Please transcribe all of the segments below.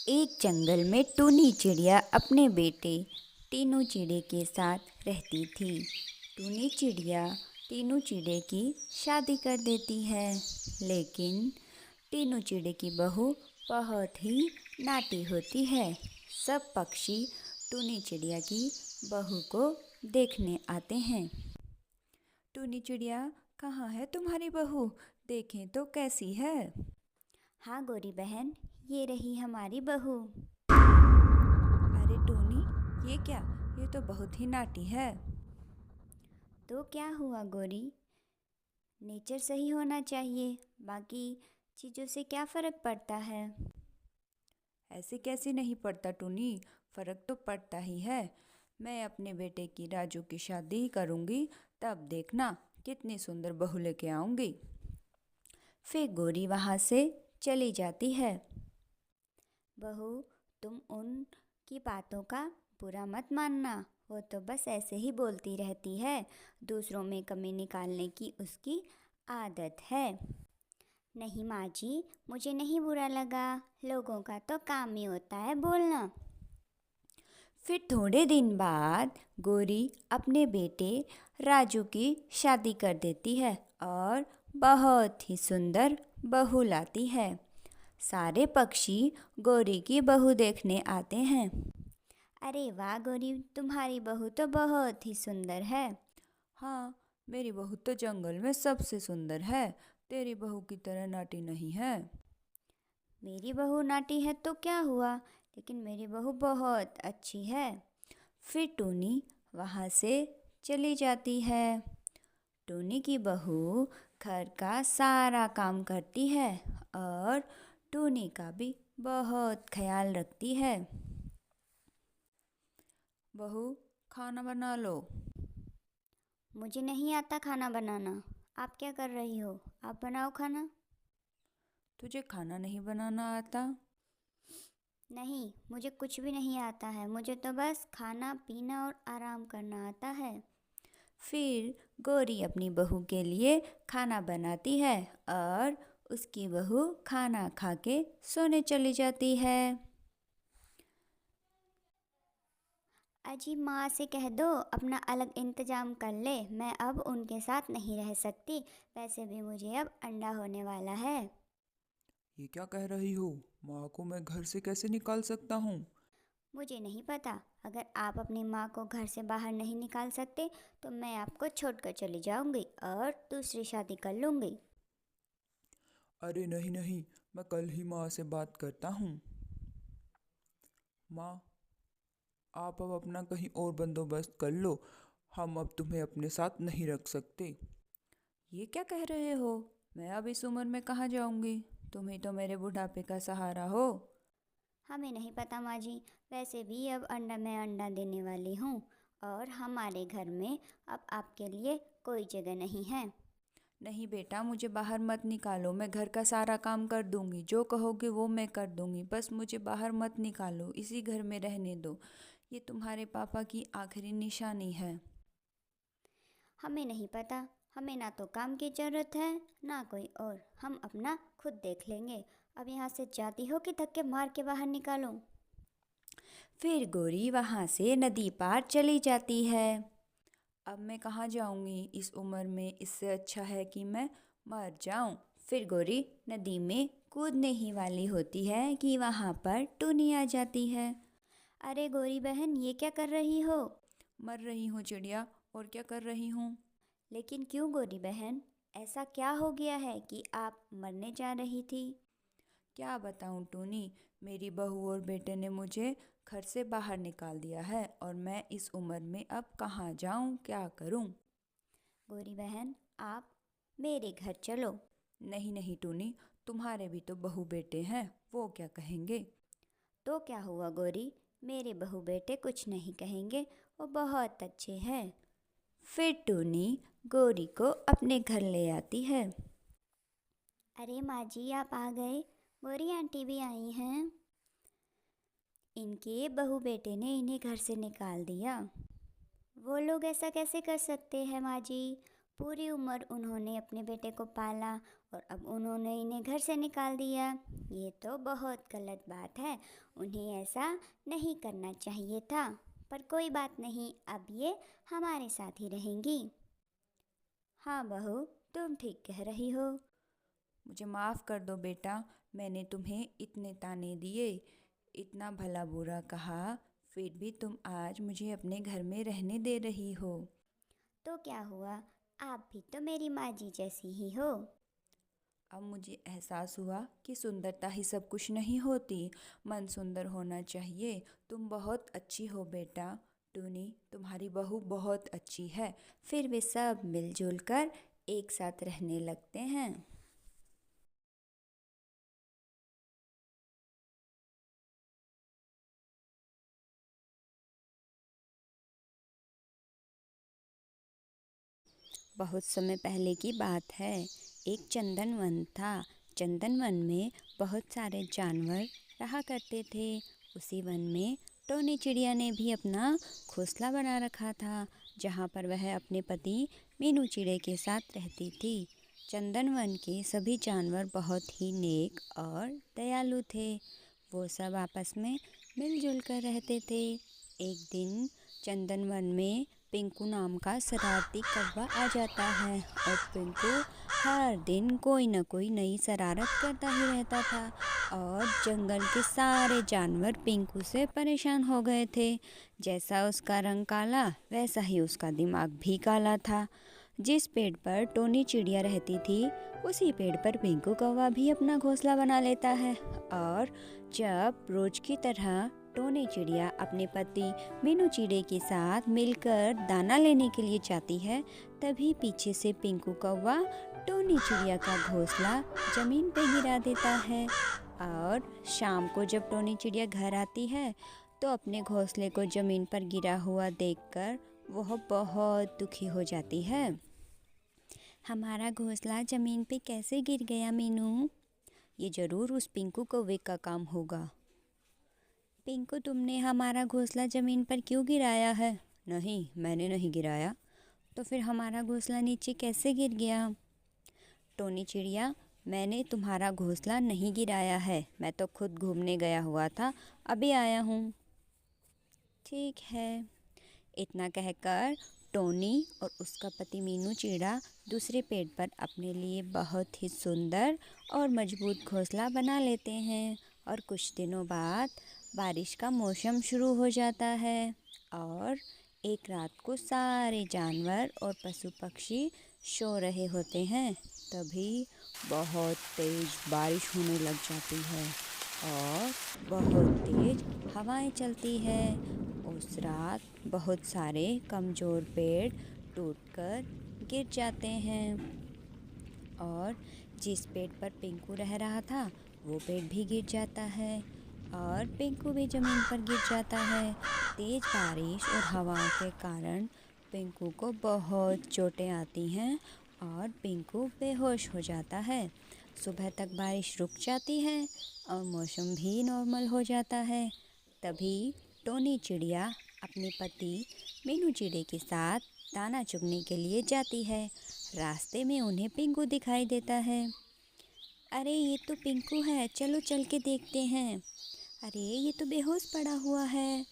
एक जंगल में टूनी चिड़िया अपने बेटे टीनू चिड़े के साथ रहती थी। टूनी चिड़िया टीनू चिड़े की शादी कर देती है, लेकिन टीनू चिड़े की बहू बहुत ही नाटी होती है। सब पक्षी टूनी चिड़िया की बहू को देखने आते हैं। टूनी चिड़िया, कहाँ है तुम्हारी बहू? देखें तो कैसी है। हाँ गोरी बहन, ये रही हमारी बहू। अरे टूनी, ये क्या? ये तो बहुत ही नाटी है। तो क्या हुआ गोरी? नेचर सही होना चाहिए, बाकी चीज़ों से क्या फ़र्क पड़ता है? ऐसे कैसे नहीं पड़ता टूनी, फ़र्क तो पड़ता ही है। मैं अपने बेटे की राजू की शादी करूँगी, तब देखना कितनी सुंदर बहू लेके आऊँगी। फिर गोरी वहाँ से चली जाती है। बहू, तुम उनकी बातों का बुरा मत मानना, वो तो बस ऐसे ही बोलती रहती है। दूसरों में कमी निकालने की उसकी आदत है। नहीं माँ जी, मुझे नहीं बुरा लगा, लोगों का तो काम ही होता है बोलना। फिर थोड़े दिन बाद गोरी अपने बेटे राजू की शादी कर देती है और बहुत ही सुंदर बहू लाती है। सारे पक्षी गोरी की बहू देखने आते हैं। अरे वाह गोरी, तुम्हारी बहू तो बहुत ही सुंदर है। हाँ, मेरी बहू तो जंगल में सबसे सुंदर है, तेरी बहू की तरह नाटी नहीं है। मेरी बहू नाटी है तो क्या हुआ, लेकिन मेरी बहू बहुत अच्छी है। फिर टूनी वहाँ से चली जाती है। टूनी की बहू घर का सारा काम करती है और टूनी का भी बहुत ख्याल रखती है। बहू, खाना बना लो। मुझे नहीं आता खाना बनाना। आप क्या कर रही हो? आप बनाओ खाना। तुझे खाना नहीं बनाना आता? नहीं, मुझे कुछ भी नहीं आता है। मुझे तो बस खाना पीना और आराम करना आता है। फिर गोरी अपनी बहू के लिए खाना बनाती है और उसकी बहू खाना खा के सोने चली जाती है। अजी, माँ से कह दो अपना अलग इंतजाम कर ले, मैं अब उनके साथ नहीं रह सकती। वैसे भी मुझे अब अंडा होने वाला है। ये क्या कह रही हो? माँ को मैं घर से कैसे निकाल सकता हूँ? मुझे नहीं पता। अगर आप अपनी माँ को घर से बाहर नहीं निकाल सकते तो मैं आपको छोड़कर चली जाऊंगी और दूसरी शादी कर लूंगी। अरे नहीं नहीं, मैं कल ही माँ से बात करता हूँ। माँ, आप अब अपना कहीं और बंदोबस्त कर लो, हम अब तुम्हें अपने साथ नहीं रख सकते। ये क्या कह रहे हो? मैं अब इस उम्र में कहाँ जाऊंगी? तुम ही तो मेरे बुढ़ापे का सहारा हो। हमें नहीं पता माँ जी, वैसे भी अब अंडा मैं अंडा देने वाली हूँ और हमारे घर में अब आपके लिए कोई जगह नहीं है। नहीं बेटा, मुझे बाहर मत निकालो, मैं घर का सारा काम कर दूंगी, जो कहोगे वो मैं कर दूंगी, बस मुझे बाहर मत निकालो, इसी घर में रहने दो। ये तुम्हारे पापा की आखिरी निशानी है। हमें नहीं पता, हमें ना तो काम की ज़रूरत है ना कोई और, हम अपना खुद देख लेंगे। अब यहाँ से जाती हो कि धक्के मार के बाहर निकालो। फिर गोरी वहाँ से नदी पार चली जाती है। अब मैं कहाँ जाऊँगी इस उम्र में, इससे अच्छा है कि मैं मर जाऊँ। फिर गोरी नदी में कूदने ही वाली होती है कि वहाँ पर टूनी आ जाती है। अरे गोरी बहन, ये क्या कर रही हो? मर रही हूँ चिड़िया, और क्या कर रही हूँ? लेकिन क्यों गोरी बहन, ऐसा क्या हो गया है कि आप मरने जा रही थी? क्या बताऊँ टूनी, मेरी बहू और बेटे ने मुझे घर से बाहर निकाल दिया है और मैं इस उम्र में अब कहाँ जाऊँ, क्या करूँ? गोरी बहन, आप मेरे घर चलो। नहीं नहीं टूनी, तुम्हारे भी तो बहू बेटे हैं, वो क्या कहेंगे? तो क्या हुआ गोरी, मेरे बहू बेटे कुछ नहीं कहेंगे, वो बहुत अच्छे हैं। फिर टूनी गोरी को अपने घर ले आती है। अरे माँ जी, आप आ गए। गोरी आंटी भी आई हैं। इनके बहू बेटे ने इन्हें घर से निकाल दिया। वो लोग ऐसा कैसे कर सकते हैं माँ जी? पूरी उम्र उन्होंने अपने बेटे को पाला और अब उन्होंने इन्हें घर से निकाल दिया। ये तो बहुत गलत बात है, उन्हें ऐसा नहीं करना चाहिए था। पर कोई बात नहीं, अब ये हमारे साथ ही रहेंगी। हाँ बहू, तुम ठीक कह रही हो। मुझे माफ़ कर दो बेटा, मैंने तुम्हें इतने ताने दिए, इतना भला बुरा कहा, फिर भी तुम आज मुझे अपने घर में रहने दे रही हो। तो क्या हुआ, आप भी तो मेरी माँ जी जैसी ही हो। अब मुझे एहसास हुआ कि सुंदरता ही सब कुछ नहीं होती, मन सुंदर होना चाहिए। तुम बहुत अच्छी हो बेटा। टूनी, तुम्हारी बहू बहुत अच्छी है। फिर वे सब मिलजुल कर एक साथ रहने लगते हैं। बहुत समय पहले की बात है। एक चंदन वन था। चंदन वन में बहुत सारे जानवर रहा करते थे। उसी वन में टोनी चिड़िया ने भी अपना घोंसला बना रखा था, जहाँ पर वह अपने पति मीनू चिड़े के साथ रहती थी। चंदन वन के सभी जानवर बहुत ही नेक और दयालु थे। वो सब आपस में मिलजुल कर रहते थे। एक दिन चंदन वन में पिंकू नाम का शरारती कौवा आ जाता है और पिंकू हर दिन कोई न कोई नई शरारत करता ही रहता था और जंगल के सारे जानवर पिंकू से परेशान हो गए थे। जैसा उसका रंग काला, वैसा ही उसका दिमाग भी काला था। जिस पेड़ पर टोनी चिड़िया रहती थी, उसी पेड़ पर पिंकू कौवा भी अपना घोंसला बना लेता है। और जब रोज की तरह टोनी चिड़िया अपने पति मीनू चिड़े के साथ मिलकर दाना लेने के लिए जाती है, तभी पीछे से पिंकू कौवा टोनी चिड़िया का घोंसला जमीन पे गिरा देता है। और शाम को जब टोनी चिड़िया घर आती है, तो अपने घोंसले को जमीन पर गिरा हुआ देखकर वह बहुत दुखी हो जाती है। हमारा घोंसला जमीन पे कैसे गिर गया मीनू? ये जरूर उस पिंकू कौवे का काम होगा। पिंकू, तुमने हमारा घोंसला ज़मीन पर क्यों गिराया है? नहीं, मैंने नहीं गिराया। तो फिर हमारा घोंसला नीचे कैसे गिर गया? टोनी चिड़िया, मैंने तुम्हारा घोंसला नहीं गिराया है, मैं तो खुद घूमने गया हुआ था, अभी आया हूँ। ठीक है। इतना कहकर टोनी और उसका पति मीनू चिड़ा दूसरे पेड़ पर अपने लिए बहुत ही सुंदर और मजबूत घोंसला बना लेते हैं। और कुछ दिनों बाद बारिश का मौसम शुरू हो जाता है और एक रात को सारे जानवर और पशु पक्षी सो रहे होते हैं। तभी बहुत तेज बारिश होने लग जाती है और बहुत तेज हवाएं चलती है। उस रात बहुत सारे कमज़ोर पेड़ टूटकर गिर जाते हैं और जिस पेड़ पर पिंकू रह रहा था, वो पेड़ भी गिर जाता है और पिंकू भी ज़मीन पर गिर जाता है। तेज़ बारिश और हवाओं के कारण पिंकू को बहुत चोटें आती हैं और पिंकू बेहोश हो जाता है। सुबह तक बारिश रुक जाती है और मौसम भी नॉर्मल हो जाता है। तभी टोनी चिड़िया अपने पति मीनू चिड़े के साथ दाना चुगने के लिए जाती है। रास्ते में उन्हें पिंकू दिखाई देता है। अरे ये तो पिंकू है, चलो चल के देखते हैं। अरे ये तो बेहोश पड़ा हुआ है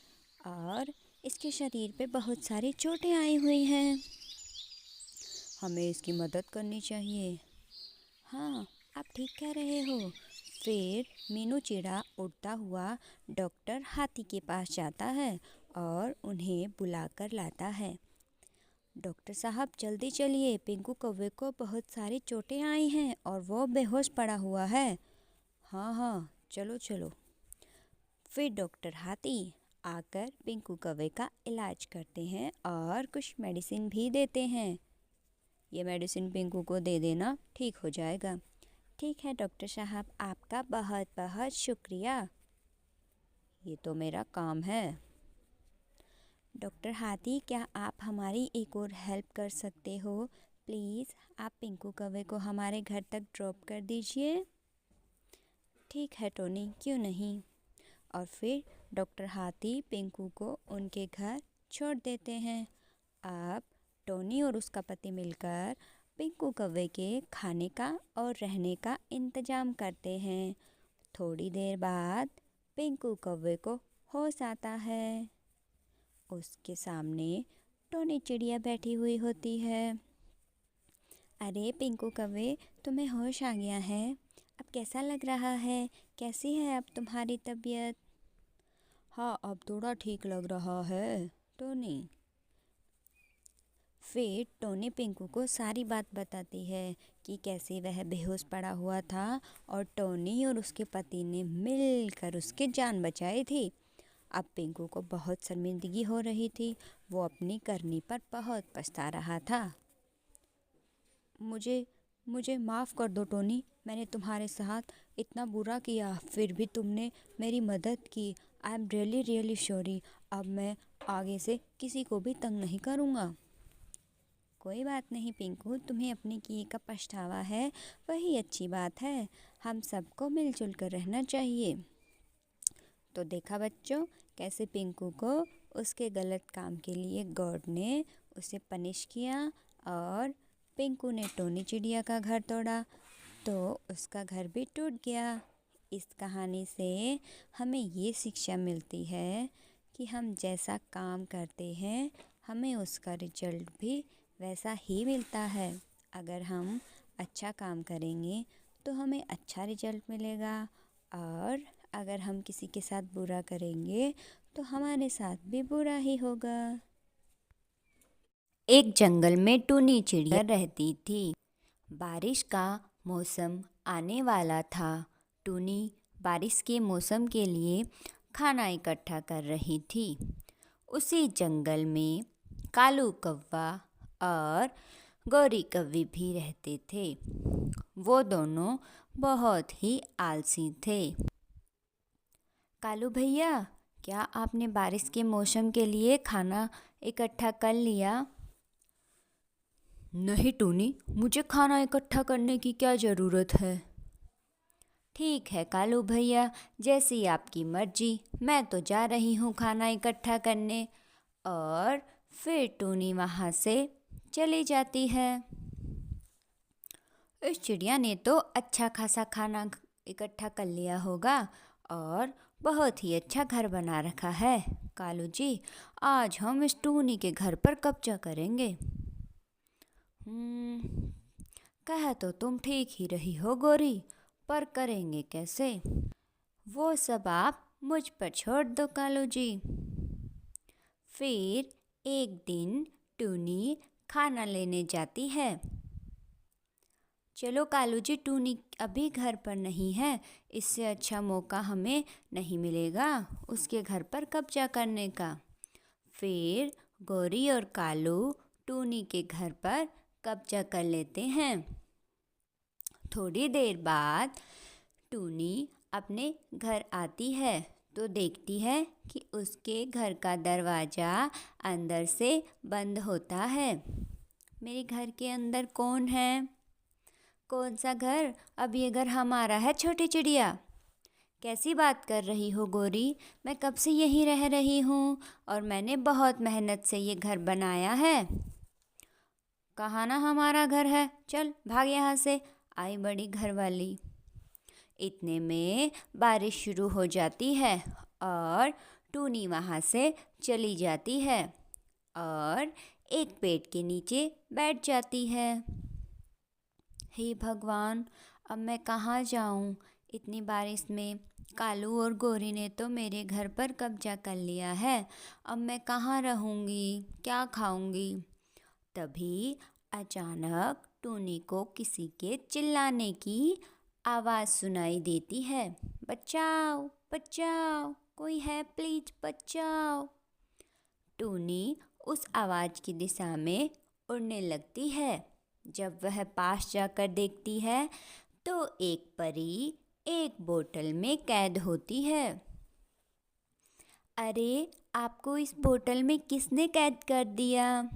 और इसके शरीर पे बहुत सारी चोटें आई हुई हैं। हमें इसकी मदद करनी चाहिए। हाँ, आप ठीक कह रहे हो। फिर मीनू चिड़ा उड़ता हुआ डॉक्टर हाथी के पास जाता है और उन्हें बुलाकर लाता है। डॉक्टर साहब जल्दी चलिए, पिंकू कौवे को बहुत सारी चोटें आई हैं और वो बेहोश पड़ा हुआ है। हाँ हाँ, चलो चलो। फिर डॉक्टर हाथी आकर पिंकू कौवे का इलाज करते हैं और कुछ मेडिसिन भी देते हैं। ये मेडिसिन पिंकू को दे देना, ठीक हो जाएगा। ठीक है डॉक्टर साहब, आपका बहुत बहुत शुक्रिया। ये तो मेरा काम है। डॉक्टर हाथी, क्या आप हमारी एक और हेल्प कर सकते हो? प्लीज़ आप पिंकू कौवे को हमारे घर तक ड्रॉप कर दीजिए। ठीक है टोनी, क्यों नहीं। और फिर डॉक्टर हाथी पिंकू को उनके घर छोड़ देते हैं। अब टोनी और उसका पति मिलकर पिंकू कौवे के खाने का और रहने का इंतजाम करते हैं। थोड़ी देर बाद पिंकू कौवे को होश आता है। उसके सामने टोनी चिड़िया बैठी हुई होती है। अरे पिंकू कौवे, तुम्हें होश आ गया है? अब कैसा लग रहा है? कैसी है अब तुम्हारी तबीयत? हाँ, अब थोड़ा ठीक लग रहा है टोनी। फिर टोनी पिंकू को सारी बात बताती है कि कैसे वह बेहोश पड़ा हुआ था और टोनी और उसके पति ने मिलकर उसकी जान बचाई थी। अब पिंकू को बहुत शर्मिंदगी हो रही थी। वो अपनी करनी पर बहुत पछता रहा था। मुझे मुझे माफ़ कर दो टोनी, मैंने तुम्हारे साथ इतना बुरा किया, फिर भी तुमने मेरी मदद की। I am really really sorry. अब मैं आगे से किसी को भी तंग नहीं करूँगा। कोई बात नहीं पिंकू, तुम्हें अपने किए का पछतावा है, वही अच्छी बात है। हम सबको मिलजुल कर रहना चाहिए। तो देखा बच्चों, कैसे पिंकू को उसके गलत काम के लिए गॉड ने उसे पनिश किया और पिंकू ने टोनी चिड़िया का घर तोड़ा तो उसका घर भी टूट गया। इस कहानी से हमें ये शिक्षा मिलती है कि हम जैसा काम करते हैं हमें उसका रिजल्ट भी वैसा ही मिलता है। अगर हम अच्छा काम करेंगे तो हमें अच्छा रिजल्ट मिलेगा और अगर हम किसी के साथ बुरा करेंगे तो हमारे साथ भी बुरा ही होगा। एक जंगल में टूनी चिड़िया रहती थी। बारिश का मौसम आने वाला था। टूनी बारिश के मौसम के लिए खाना इकट्ठा कर रही थी। उसी जंगल में कालू कौवा और गौरी कौवी भी रहते थे। वो दोनों बहुत ही आलसी थे। कालू भैया, क्या आपने बारिश के मौसम के लिए खाना इकट्ठा कर लिया? नहीं टोनी, मुझे खाना इकट्ठा करने की क्या ज़रूरत है। ठीक है कालू भैया, जैसी आपकी मर्जी। मैं तो जा रही हूँ खाना इकट्ठा करने। और फिर टूनी वहाँ से चली जाती है। इस चिड़िया ने तो अच्छा खासा खाना इकट्ठा कर लिया होगा और बहुत ही अच्छा घर बना रखा है। कालू जी, आज हम इस टूनी के घर पर कब्जा करेंगे। कहा तो तुम ठीक ही रही हो गौरी, पर करेंगे कैसे? वो सब आप मुझ पर छोड़ दो कालू जी। फिर एक दिन टूनी खाना लेने जाती है। चलो कालू जी, टूनी अभी घर पर नहीं है, इससे अच्छा मौका हमें नहीं मिलेगा उसके घर पर कब्जा करने का। फिर गौरी और कालू टूनी के घर पर कब्जा कर लेते हैं। थोड़ी देर बाद टूनी अपने घर आती है तो देखती है कि उसके घर का दरवाज़ा अंदर से बंद होता है। मेरे घर के अंदर कौन है? कौन सा घर? अब ये घर हमारा है छोटी चिड़िया। कैसी बात कर रही हो गौरी? मैं कब से यहीं रह रही हूँ और मैंने बहुत मेहनत से ये घर बनाया है। कहाँ ना हमारा घर है, चल भाग यहाँ से, आई बड़ी घरवाली। इतने में बारिश शुरू हो जाती है और टूनी वहाँ से चली जाती है और एक पेड़ के नीचे बैठ जाती है। हे भगवान, अब मैं कहाँ जाऊँ? इतनी बारिश में कालू और गौरी ने तो मेरे घर पर कब्जा कर लिया है। अब मैं कहाँ रहूँगी? क्या खाऊँगी? तभी अचानक टूनी को किसी के चिल्लाने की आवाज़ सुनाई देती है। बचाओ बचाओ, कोई है प्लीज बचाओ। टूनी उस आवाज़ की दिशा में उड़ने लगती है। जब वह पास जाकर देखती है तो एक परी एक बोतल में कैद होती है। अरे, आपको इस बोतल में किसने कैद कर दिया?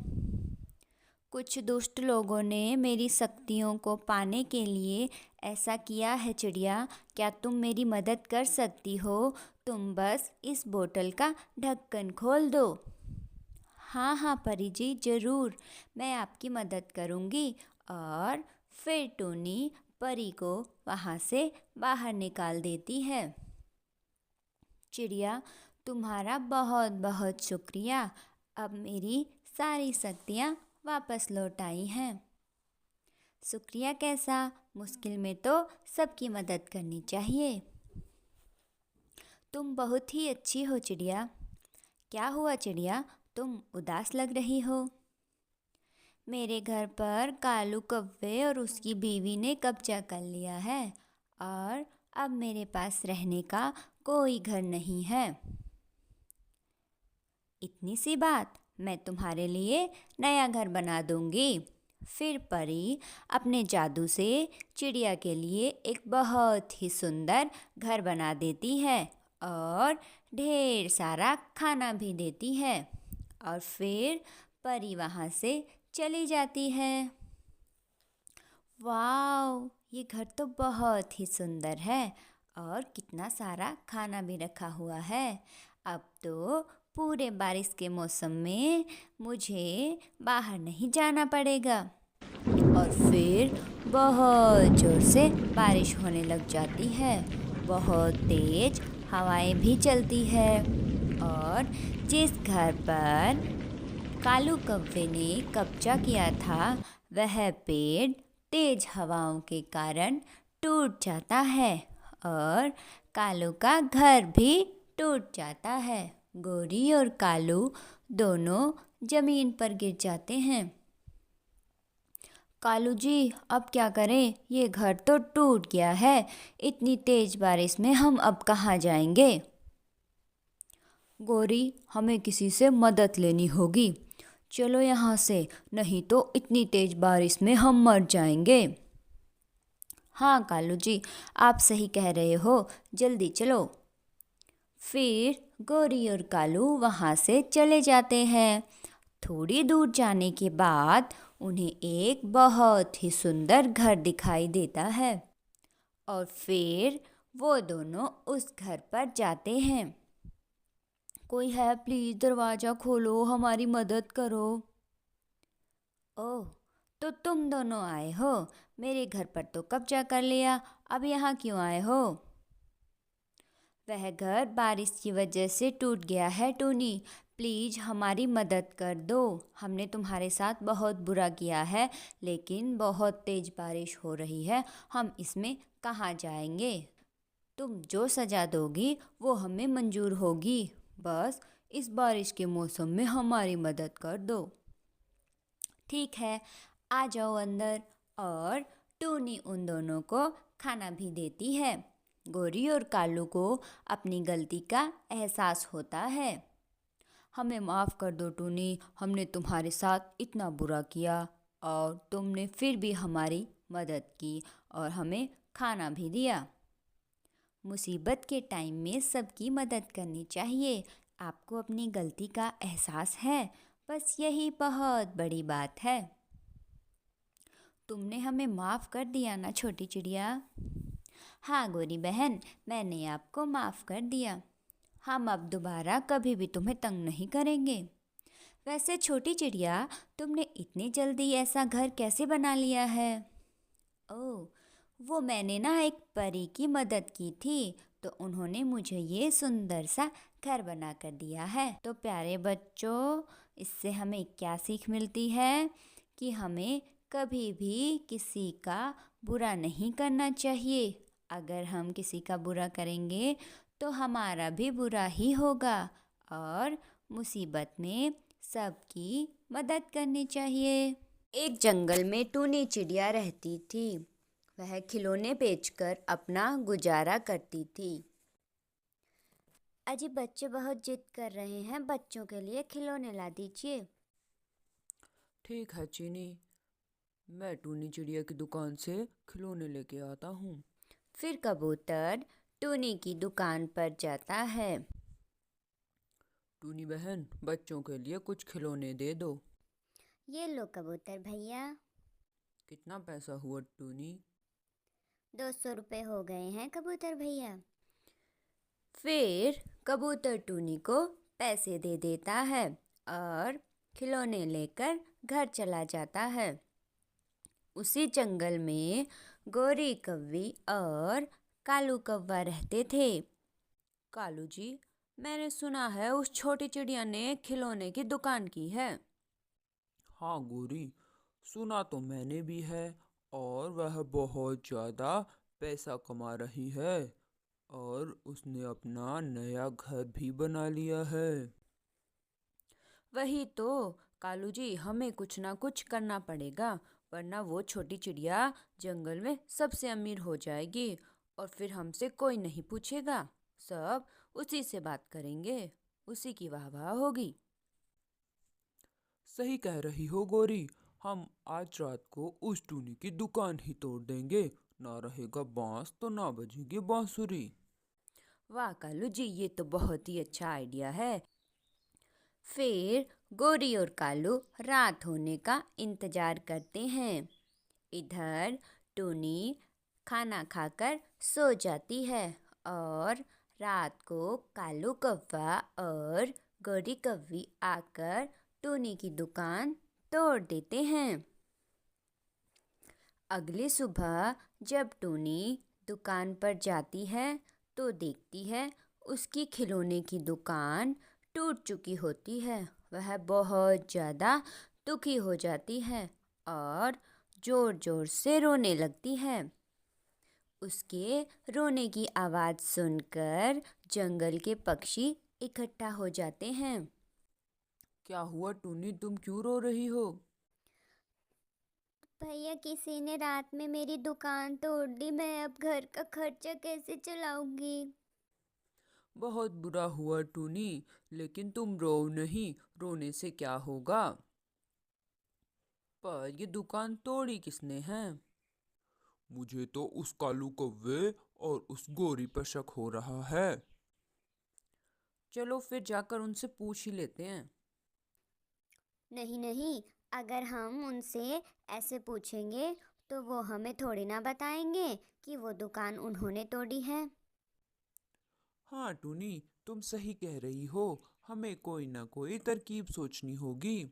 कुछ दुष्ट लोगों ने मेरी शक्तियों को पाने के लिए ऐसा किया है चिड़िया। क्या तुम मेरी मदद कर सकती हो? तुम बस इस बोतल का ढक्कन खोल दो। हाँ हाँ परी जी, ज़रूर मैं आपकी मदद करूँगी। और फिर टूनी परी को वहाँ से बाहर निकाल देती है। चिड़िया, तुम्हारा बहुत बहुत शुक्रिया, अब मेरी सारी शक्तियाँ वापस लौट आई हैं। शुक्रिया कैसा, मुश्किल में तो सबकी मदद करनी चाहिए। तुम बहुत ही अच्छी हो चिड़िया। क्या हुआ चिड़िया, तुम उदास लग रही हो? मेरे घर पर कालू कौवे और उसकी बीवी ने कब्जा कर लिया है और अब मेरे पास रहने का कोई घर नहीं है। इतनी सी बात, मैं तुम्हारे लिए नया घर बना दूंगी। फिर परी अपने जादू से चिड़िया के लिए एक बहुत ही सुंदर घर बना देती है और ढेर सारा खाना भी देती है। और फिर परी वहाँ से चली जाती है। वाव, ये घर तो बहुत ही सुंदर है और कितना सारा खाना भी रखा हुआ है। अब तो पूरे बारिश के मौसम में मुझे बाहर नहीं जाना पड़ेगा। और फिर बहुत ज़ोर से बारिश होने लग जाती है, बहुत तेज हवाएं भी चलती है। और जिस घर पर कालू कौवे ने कब्जा किया था, वह पेड़ तेज हवाओं के कारण टूट जाता है और कालू का घर भी टूट जाता है। गोरी और कालू दोनों जमीन पर गिर जाते हैं। कालू जी, अब क्या करें, ये घर तो टूट गया है। इतनी तेज बारिश में हम अब कहाँ जाएंगे? गोरी, हमें किसी से मदद लेनी होगी। चलो यहाँ से, नहीं तो इतनी तेज बारिश में हम मर जाएंगे। हाँ कालू जी, आप सही कह रहे हो, जल्दी चलो। फिर गोरी और कालू वहाँ से चले जाते हैं। थोड़ी दूर जाने के बाद उन्हें एक बहुत ही सुंदर घर दिखाई देता है और फिर वो दोनों उस घर पर जाते हैं। कोई है, प्लीज़ दरवाज़ा खोलो, हमारी मदद करो। ओह, तो तुम दोनों आए हो? मेरे घर पर तो कब्जा कर लिया, अब यहाँ क्यों आए हो? वह घर बारिश की वजह से टूट गया है टूनी, प्लीज़ हमारी मदद कर दो। हमने तुम्हारे साथ बहुत बुरा किया है, लेकिन बहुत तेज़ बारिश हो रही है, हम इसमें कहाँ जाएंगे? तुम जो सज़ा दोगी वो हमें मंजूर होगी, बस इस बारिश के मौसम में हमारी मदद कर दो। ठीक है, आ जाओ अंदर। और टूनी उन दोनों को खाना भी देती है। गोरी और कालू को अपनी गलती का एहसास होता है। हमें माफ़ कर दो टूनी, हमने तुम्हारे साथ इतना बुरा किया और तुमने फिर भी हमारी मदद की और हमें खाना भी दिया। मुसीबत के टाइम में सबकी मदद करनी चाहिए। आपको अपनी गलती का एहसास है, बस यही बहुत बड़ी बात है। तुमने हमें माफ़ कर दिया ना छोटी चिड़िया? हाँ गोरी बहन, मैंने आपको माफ़ कर दिया। हम अब दोबारा कभी भी तुम्हें तंग नहीं करेंगे। वैसे छोटी चिड़िया, तुमने इतनी जल्दी ऐसा घर कैसे बना लिया है? ओह, वो मैंने ना एक परी की मदद की थी, तो उन्होंने मुझे ये सुंदर सा घर बना कर दिया है। तो प्यारे बच्चों, इससे हमें क्या सीख मिलती है कि हमें कभी भी किसी का बुरा नहीं करना चाहिए। अगर हम किसी का बुरा करेंगे तो हमारा भी बुरा ही होगा और मुसीबत में सबकी मदद करनी चाहिए। एक जंगल में टूनी चिड़िया रहती थी। वह खिलौने बेचकर अपना गुजारा करती थी। अजी बच्चे बहुत जिद कर रहे हैं, बच्चों के लिए खिलौने ला दीजिए। ठीक है चीनी, मैं टूनी चिड़िया की दुकान से खिलौने लेके आता हूँ। फिर कबूतर टूनी की दुकान पर जाता है। टूनी बहन, बच्चों के लिए कुछ खिलौने दे दो। ये लो कबूतर भैया। कितना पैसा हुआ टूनी? 200 रुपये हो गए हैं कबूतर भैया। फिर कबूतर टूनी को पैसे दे देता है और खिलौने लेकर घर चला जाता है। उसी जंगल में गोरी कौवी और कालू कौवा रहते थे। कालू जी, मैंने सुना है उस छोटी चिड़िया ने खिलौने की दुकान की है। हाँ गोरी, सुना तो मैंने भी है। और वह बहुत ज़्यादा पैसा कमा रही है और उसने अपना नया घर भी बना लिया है। वही तो कालू जी, हमें कुछ ना कुछ करना पड़ेगा, वरना वो छोटी चिड़िया जंगल में सबसे अमीर हो जाएगी और फिर हमसे कोई नहीं पूछेगा। सब उसी से बात करेंगे, उसी की वाह वाह होगी। सही कह रही हो गोरी। हम आज रात को उस टूनी की दुकान ही तोड़ देंगे। ना रहेगा बांस तो ना बजेगी बांसुरी। वाह कालू जी, ये तो बहुत ही अच्छा आइडिया है। फिर गोरी और कालू रात होने का इंतजार करते हैं। इधर टूनी खाना खाकर सो जाती है और रात को कालू कौवा और गोरी कौवी आकर टूनी की दुकान तोड़ देते हैं। अगली सुबह जब टूनी दुकान पर जाती है तो देखती है उसकी खिलौने की दुकान टूट चुकी होती है। वह बहुत ज़्यादा दुखी हो जाती है और ज़ोर ज़ोर से रोने लगती है। उसके रोने की आवाज़ सुनकर जंगल के पक्षी इकट्ठा हो जाते हैं। क्या हुआ टूनी, तुम क्यों रो रही हो? भैया, किसी ने रात में मेरी दुकान तोड़ दी। मैं अब घर का खर्चा कैसे चलाऊंगी? बहुत बुरा हुआ टूनी, लेकिन तुम रो नहीं, रोने से क्या होगा। पर ये दुकान तोड़ी किसने है? मुझे तो उस कालू कौवे और उस गोरी पर शक हो रहा है। चलो फिर जाकर उनसे पूछ ही लेते हैं। नहीं नहीं, अगर हम उनसे ऐसे पूछेंगे तो वो हमें थोड़ी ना बताएंगे कि वो दुकान उन्होंने तोड़ी है। हाँ टूनी, तुम सही कह रही हो। हमें कोई ना कोई तरकीब सोचनी होगी।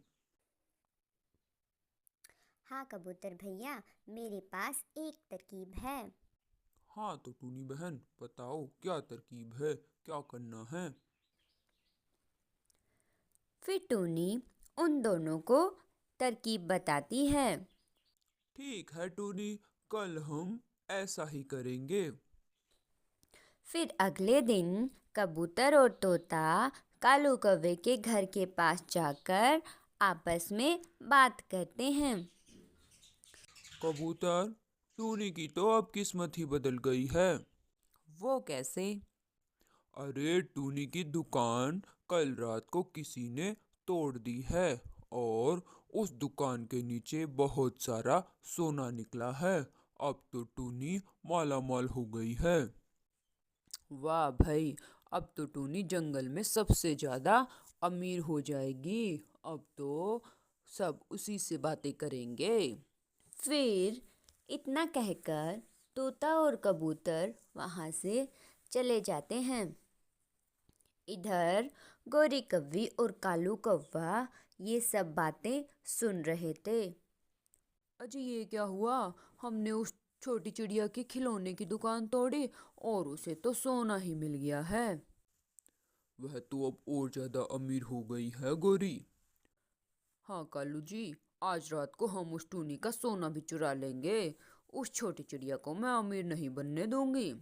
हाँ कबूतर भैया, मेरे पास एक तरकीब है। हाँ तो टूनी बहन, बताओ क्या तरकीब है, क्या करना है? फिर टूनी उन दोनों को तरकीब बताती है। ठीक है टूनी, कल हम ऐसा ही करेंगे। फिर अगले दिन कबूतर और तोता कालू कौवे के घर के पास जाकर आपस में बात करते हैं। कबूतर, टूनी की तो अब किस्मत ही बदल गई है। वो कैसे? अरे टूनी की दुकान कल रात को किसी ने तोड़ दी है और उस दुकान के नीचे बहुत सारा सोना निकला है। अब तो टूनी माला माल हो गई है। वाह भाई, अब तो टूनी जंगल में सबसे ज्यादा अमीर हो जाएगी। अब तो सब उसी से बातें करेंगे। फिर इतना कहकर तोता और कबूतर वहाँ से चले जाते हैं। इधर गोरी कौवी और कालू कौवा ये सब बातें सुन रहे थे। अजी ये क्या हुआ? हमने उस छोटी चिड़िया की खिलौने की दुकान तोड़ी और उसे तो सोना ही मिल गया है। वह तो अब और ज्यादा अमीर हो गई है गोरी। हाँ कालू जी, आज रात को हम उस टूनी का सोना भी चुरा लेंगे। उस छोटी चिड़िया को मैं अमीर नहीं बनने दूंगी।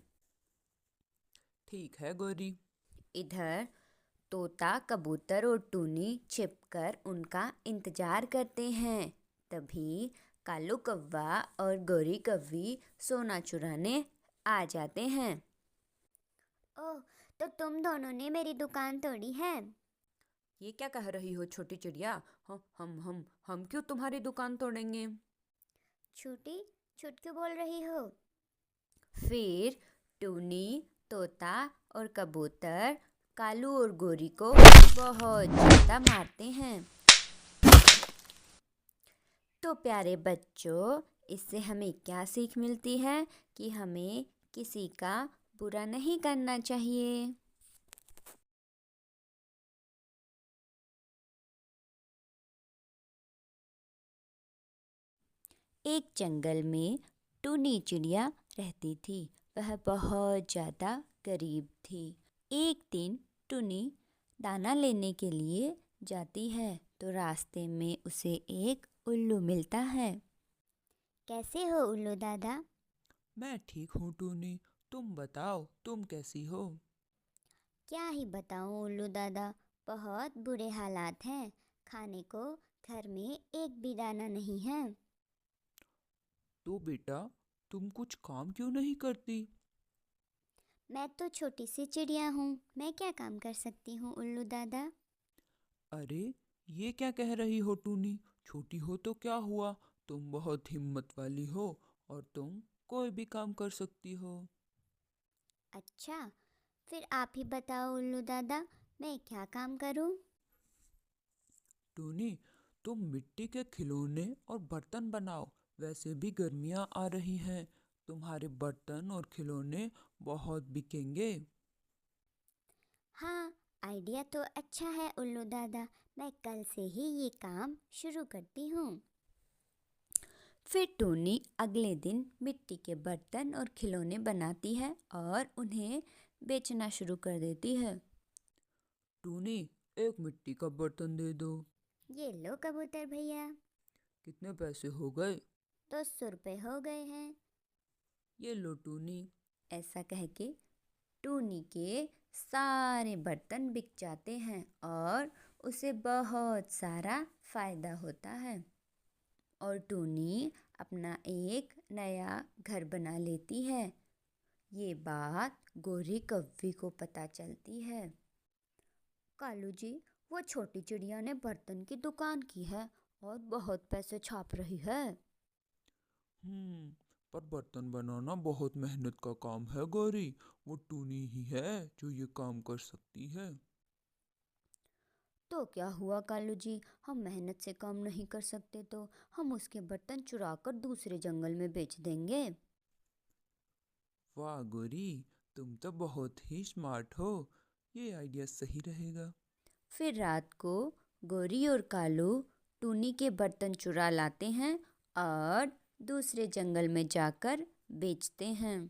ठीक है गोरी। इधर तोता कबूतर और टूनी छिपकर उनका इंतजार करते हैं। तभी कालू कौवा और गोरी कौवी सोना चुराने आ जाते हैं। ओह, तो तुम दोनों ने मेरी दुकान तोड़ी है? ये क्या कह रही हो छोटी चिड़िया? हम क्यों तुम्हारी दुकान तोड़ेंगे? छोटी छुट क्यों बोल रही हो? फिर टूनी, तोता और कबूतर कालू और गोरी को बहुत ज़्यादा मारते हैं। तो प्यारे बच्चों, इससे हमें क्या सीख मिलती है कि हमें किसी का बुरा नहीं करना चाहिए। एक जंगल में टूनी चिड़िया रहती थी। वह बहुत ज़्यादा गरीब थी। एक दिन टूनी दाना लेने के लिए जाती है तो रास्ते में उसे एक उल्लू मिलता है। कैसे हो उल्लू दादा? मैं ठीक हूँ टूनी, तुम बताओ तुम कैसी हो? क्या ही बताऊं उल्लू दादा, बहुत बुरे हालात हैं। खाने को घर में एक भी दाना नहीं है। तो बेटा, तुम कुछ काम क्यों नहीं करती? मैं तो छोटी सी चिड़िया हूँ, मैं क्या काम कर सकती हूँ उल्लू दादा? अरे, ये क्या कह रही हो टूनी? छोटी हो तो क्या हुआ, तुम बहुत हिम्मत वाली हो और तुम कोई भी काम कर सकती हो। अच्छा, फिर आप ही बताओ उल्लू दादा, मैं क्या काम करूँ? टूनी, तुम मिट्टी के खिलौने और बर्तन बनाओ। वैसे भी गर्मियाँ आ रही हैं, तुम्हारे बर्तन और खिलौने बहुत बिकेंगे। हाँ, आइडिया तो अच्छा है उल्लू दादा, मैं कल से ही ये काम शुरू करती हूँ। फिर टूनी अगले दिन मिट्टी के बर्तन और खिलौने बनाती है और उन्हें बेचना शुरू कर देती है। टूनी, एक मिट्टी का बर्तन दे दो। ये लो कबूतर भैया, कितने पैसे हो गए? 200 रुपये हो गए हैं। ये लो टूनी। ऐसा कह के टूनी के सारे बर्तन बिक जाते हैं और उसे बहुत सारा फायदा होता है। और टूनी अपना एक नया घर बना लेती है। ये बात गोरी कव्वी को पता चलती है। कालू जी, वो छोटी चिड़िया ने बर्तन की दुकान की है और बहुत पैसे छाप रही है। हम्म, पर बर्तन बनाना बहुत मेहनत का काम है गौरी। वो टूनी ही है जो ये काम कर सकती है। तो क्या हुआ कालू जी, हम मेहनत से काम नहीं कर सकते तो हम उसके बर्तन चुरा कर दूसरे जंगल में बेच देंगे। वाह गौरी, तुम तो बहुत ही स्मार्ट हो। ये आइडिया सही रहेगा। फिर रात को गोरी और कालू टूनी के बर्तन चुरा लाते हैं और दूसरे जंगल में जाकर बेचते हैं।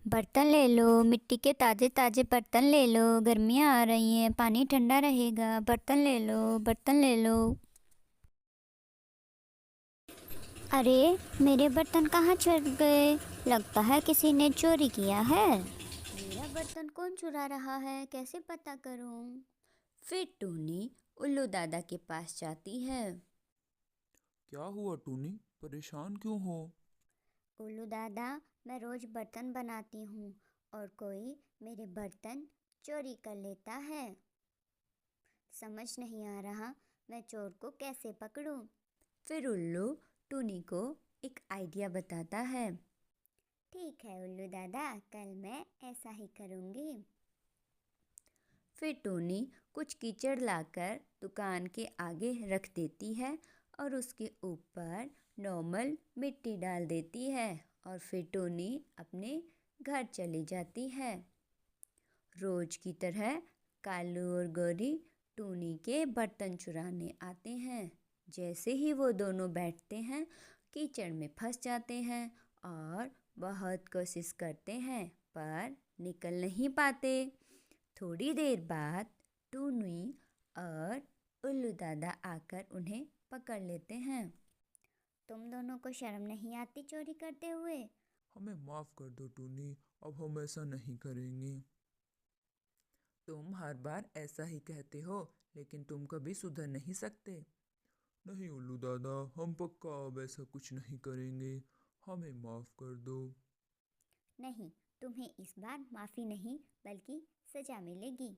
बर्तन ले लो, मिट्टी के ताज़े ताज़े बर्तन ले लो, गर्मियाँ आ रही हैं, पानी ठंडा रहेगा, बर्तन ले लो, बर्तन ले लो। अरे, मेरे बर्तन कहाँ चढ़ गए? लगता है किसी ने चोरी किया है। मेरा बर्तन कौन चुरा रहा है, कैसे पता करूं? फिर टूनी उल्लू दादा के पास जाती है। क्या हुआ टूनी, परेशान क्यों हो? उल्लू दादा, मैं रोज बर्तन बनाती हूँ और कोई मेरे बर्तन चोरी कर लेता है। समझ नहीं आ रहा मैं चोर को कैसे पकड़ूं। फिर उल्लू टूनी को एक आइडिया बताता है। ठीक है उल्लू दादा, कल मैं ऐसा ही करूँगी। फिर टूनी कुछ कीचड़ लाकर दुकान के आगे रख देती है और उसके ऊपर नॉर्मल मिट्टी डाल देती है और फिर टूनी अपने घर चली जाती है। रोज की तरह कालू और गौरी टूनी के बर्तन चुराने आते हैं। जैसे ही वो दोनों बैठते हैं कीचड़ में फंस जाते हैं और बहुत कोशिश करते हैं पर निकल नहीं पाते। थोड़ी देर बाद टूनी और उल्लू दादा आकर उन्हें पकड़ लेते हैं। तुम दोनों को शर्म नहीं आती चोरी करते हुए? हमें माफ़ कर दो टूनी, अब हम ऐसा नहीं करेंगे। तुम हर बार ऐसा ही कहते हो, लेकिन तुम कभी सुधर नहीं सकते। नहीं उल्लू दादा, हम पक्का अब ऐसा कुछ नहीं करेंगे। हमें माफ़ कर दो। नहीं, तुम्हें इस बार माफ़ी नहीं बल्कि सज़ा मिलेगी।